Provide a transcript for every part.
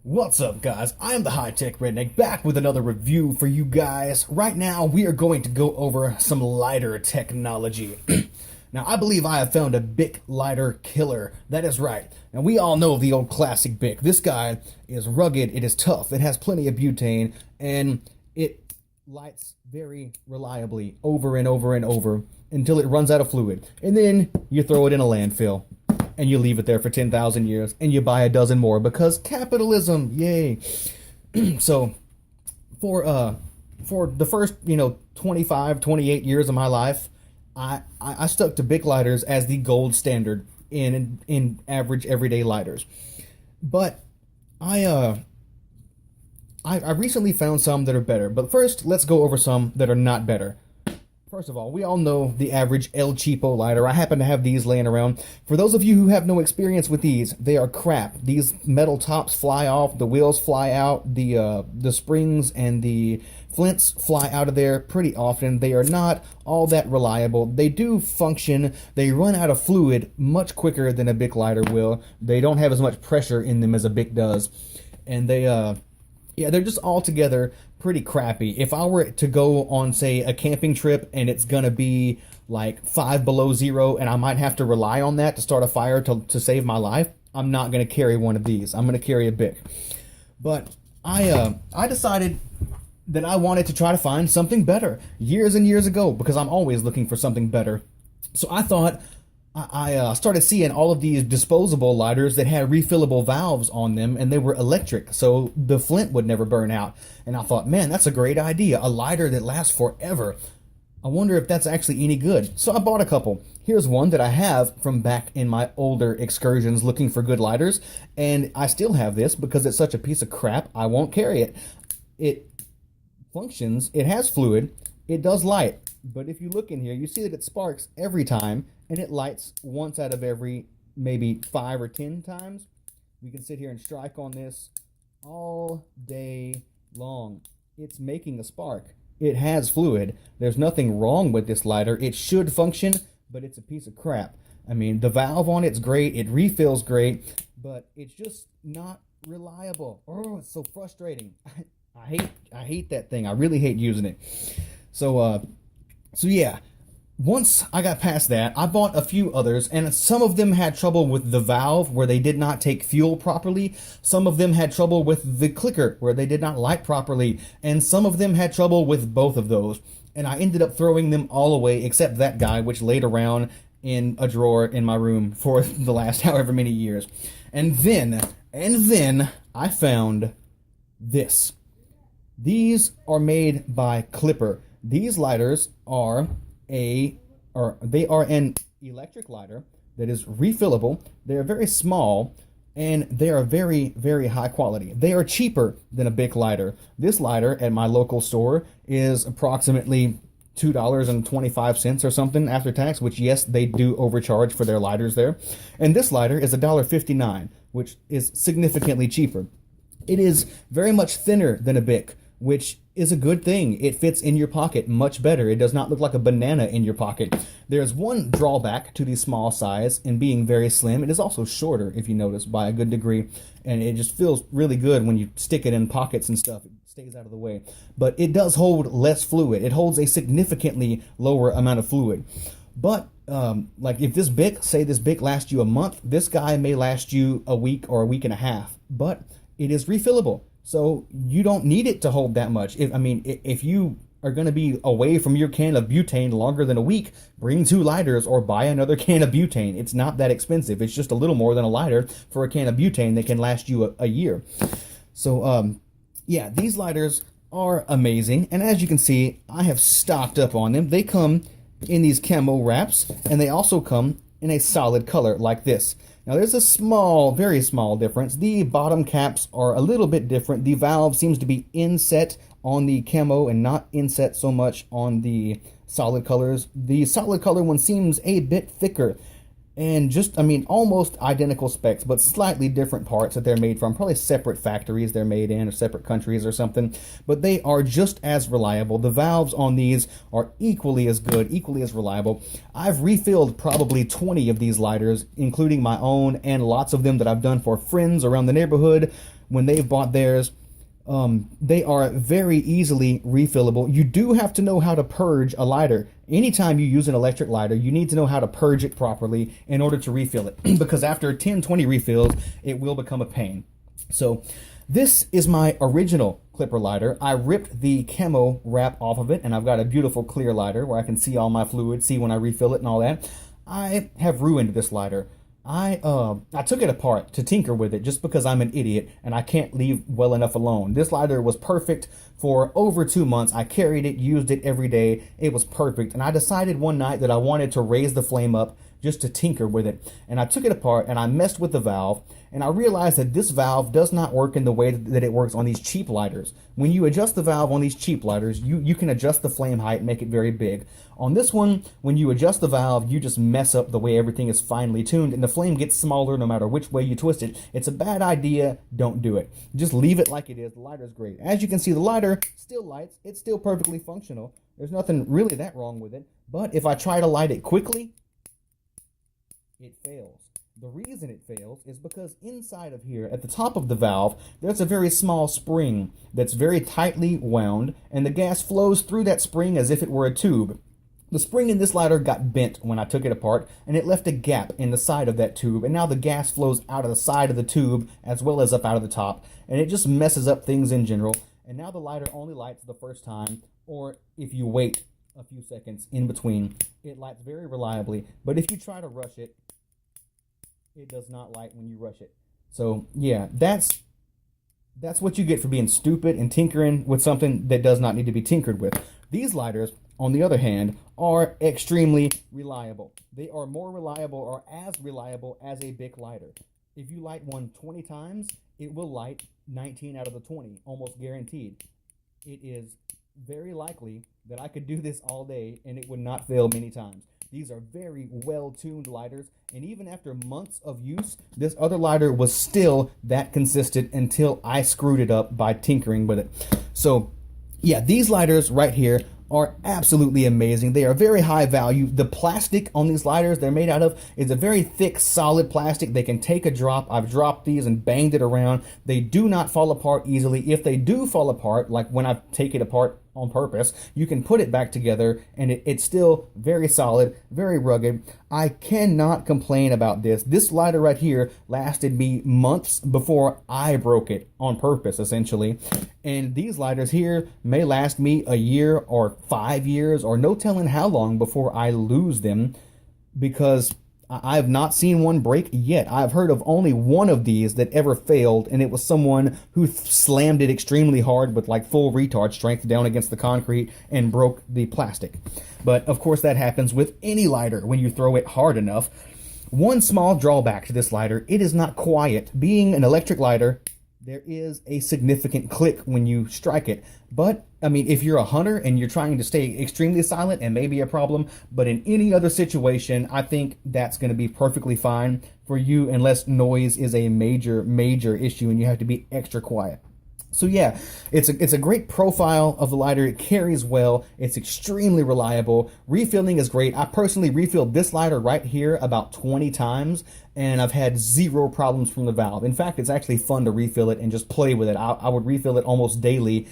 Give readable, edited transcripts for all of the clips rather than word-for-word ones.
What's up, guys? I'm the high-tech redneck back with another review for you guys. Right now, we are going to go over some lighter technology. Now, I believe I have found a Bic lighter killer. That is right. Now, we all know the old classic Bic. This guy is rugged, it is tough, it has plenty of butane, and it lights very reliably over and over and over until it runs out of fluid. And then you throw it in a landfill and you leave it there for 10,000 years, and you buy a dozen more because capitalism, yay. So for the first 25, 28 years of my life, I stuck to Bic lighters as the gold standard in average everyday lighters. But I recently found some that are better. But first, let's go over some that are not better. First of all, we all know the average El Cheapo lighter. I happen to have these laying around. For those of you who have no experience with these, they are crap. These metal tops fly off, the wheels fly out, the springs and the flints fly out of there pretty often. They are not all that reliable. They do function. They run out of fluid much quicker than a Bic lighter will. They don't have as much pressure in them as a Bic does. And they're just altogether pretty crappy. If I were to go on, say, a camping trip and it's gonna be like 5 below zero and I might have to rely on that to start a fire to save my life, I'm not gonna carry one of these. I'm gonna carry a Bic. But I decided that I wanted to try to find something better years and years ago because I'm always looking for something better. So I thought I started seeing all of these disposable lighters that had refillable valves on them, and they were electric, so the flint would never burn out. And I thought, man, that's a great idea, a lighter that lasts forever. I wonder if that's actually any good. So I bought a couple. Here's one that I have from back in my older excursions looking for good lighters, and I still have this because it's such a piece of crap, I won't carry it. It functions, it has fluid, it does light. But if you look in here, you see that it sparks every time, and it lights once out of every maybe 5 or 10 times. We can sit here and strike on this all day long. It's making a spark. It has fluid. There's nothing wrong with this lighter. It should function, but it's a piece of crap. I mean, the valve on it's great. It refills great, but it's just not reliable. Oh, it's so frustrating. I hate that thing. I really hate using it. So yeah, once I got past that, I bought a few others, and some of them had trouble with the valve where they did not take fuel properly. Some of them had trouble with the clicker where they did not light properly, and some of them had trouble with both of those. And I ended up throwing them all away except that guy, which laid around in a drawer in my room for the last however many years. And then I found this. These are made by Clipper. These lighters are an electric lighter that is refillable. They are very small, and they are very, very high quality. They are cheaper than a Bic lighter. This lighter at my local store is approximately $2.25 or something after tax, which, yes, they do overcharge for their lighters there. And this lighter is $1.59, which is significantly cheaper. It is very much thinner than a Bic, which is a good thing. It fits in your pocket much better. It does not look like a banana in your pocket. There's one drawback to the small size and being very slim. It is also shorter, if you notice, by a good degree, and it just feels really good when you stick it in pockets and stuff. It stays out of the way. But it does hold less fluid. It holds a significantly lower amount of fluid. But like if this Bic lasts you a month, this guy may last you a week or a week and a half. But it is refillable. So you don't need it to hold that much. If you are going to be away from your can of butane longer than a week, bring 2 lighters or buy another can of butane. It's not that expensive. It's just a little more than a lighter for a can of butane that can last you a year. So, yeah, these lighters are amazing. And as you can see, I have stocked up on them. They come in these camo wraps, and they also come in a solid color like this. Now there's a small, very small difference. The bottom caps are a little bit different. The valve seems to be inset on the camo and not inset so much on the solid colors. The solid color one seems a bit thicker. And just, I mean, almost identical specs, but slightly different parts that they're made from. Probably separate factories they're made in, or separate countries or something. But they are just as reliable. The valves on these are equally as good, equally as reliable. I've refilled probably 20 of these lighters, including my own, and lots of them that I've done for friends around the neighborhood when they've bought theirs. They are very easily refillable. You do have to know how to purge a lighter. Anytime you use an electric lighter, you need to know how to purge it properly in order to refill it. Because after 10, 20 refills, it will become a pain. So this is my original clipper lighter. I ripped the camo wrap off of it, and I've got a beautiful clear lighter where I can see all my fluid, see when I refill it and all that. I have ruined this lighter. I took it apart to tinker with it just because I'm an idiot and I can't leave well enough alone. This lighter was perfect for over 2 months. I carried it, used it every day. It was perfect. And I decided one night that I wanted to raise the flame up just to tinker with it. And I took it apart and I messed with the valve, and I realized that this valve does not work in the way that it works on these cheap lighters. When you adjust the valve on these cheap lighters, you can adjust the flame height and make it very big. On this one, when you adjust the valve, you just mess up the way everything is finely tuned, and the flame gets smaller no matter which way you twist it. It's a bad idea. Don't do it. Just leave it like it is. The lighter's great. As you can see, the lighter still lights. It's still perfectly functional. There's nothing really that wrong with it. But if I try to light it quickly, it fails. The reason it fails is because inside of here, at the top of the valve, there's a very small spring that's very tightly wound, and the gas flows through that spring as if it were a tube. The spring in this lighter got bent when I took it apart, and it left a gap in the side of that tube, and now the gas flows out of the side of the tube as well as up out of the top, and it just messes up things in general. And now the lighter only lights the first time, or if you wait a few seconds in between, it lights very reliably. But if you try to rush it, it does not light when you rush it. So yeah, that's what you get for being stupid and tinkering with something that does not need to be tinkered with. These lighters, on the other hand, are extremely reliable. They are more reliable, or as reliable as a Bic lighter. If you light one 20 times, it will light 19 out of the 20, almost guaranteed. It is very likely that I could do this all day and it would not fail many times. These are very well-tuned lighters, and even after months of use, this other lighter was still that consistent until I screwed it up by tinkering with it. So yeah, these lighters right here are absolutely amazing. They are very high value. The plastic on these lighters they're made out of is a very thick, solid plastic. They can take a drop. I've dropped these and banged it around. They do not fall apart easily. If they do fall apart, like when I take it apart on purpose, you can put it back together and it's still very solid, very rugged. I cannot complain about this. This lighter right here lasted me months before I broke it on purpose, essentially. And these lighters here may last me a year or 5 years or no telling how long before I lose them, because I have not seen one break yet. I've heard of only one of these that ever failed, and it was someone who slammed it extremely hard with like full retard strength down against the concrete and broke the plastic. But of course that happens with any lighter when you throw it hard enough. One small drawback to this lighter: it is not quiet. Being an electric lighter, there is a significant click when you strike it. But, I mean, if you're a hunter and you're trying to stay extremely silent, it may be a problem. But in any other situation, I think that's going to be perfectly fine for you, unless noise is a major issue and you have to be extra quiet. So yeah, it's a great profile of the lighter. It carries well. It's extremely reliable. Refilling is great. I personally refilled this lighter right here about 20 times, and I've had zero problems from the valve. In fact, it's actually fun to refill it and just play with it. I would refill it almost daily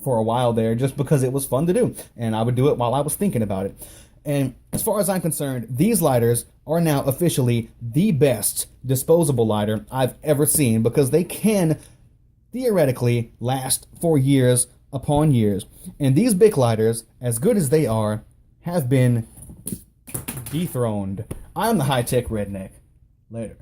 for a while there just because it was fun to do, and I would do it while I was thinking about it. And as far as I'm concerned, these lighters are now officially the best disposable lighter I've ever seen, because they can theoretically last for years upon years. And these Bic lighters, as good as they are, have been dethroned. I'm the high-tech redneck. Later.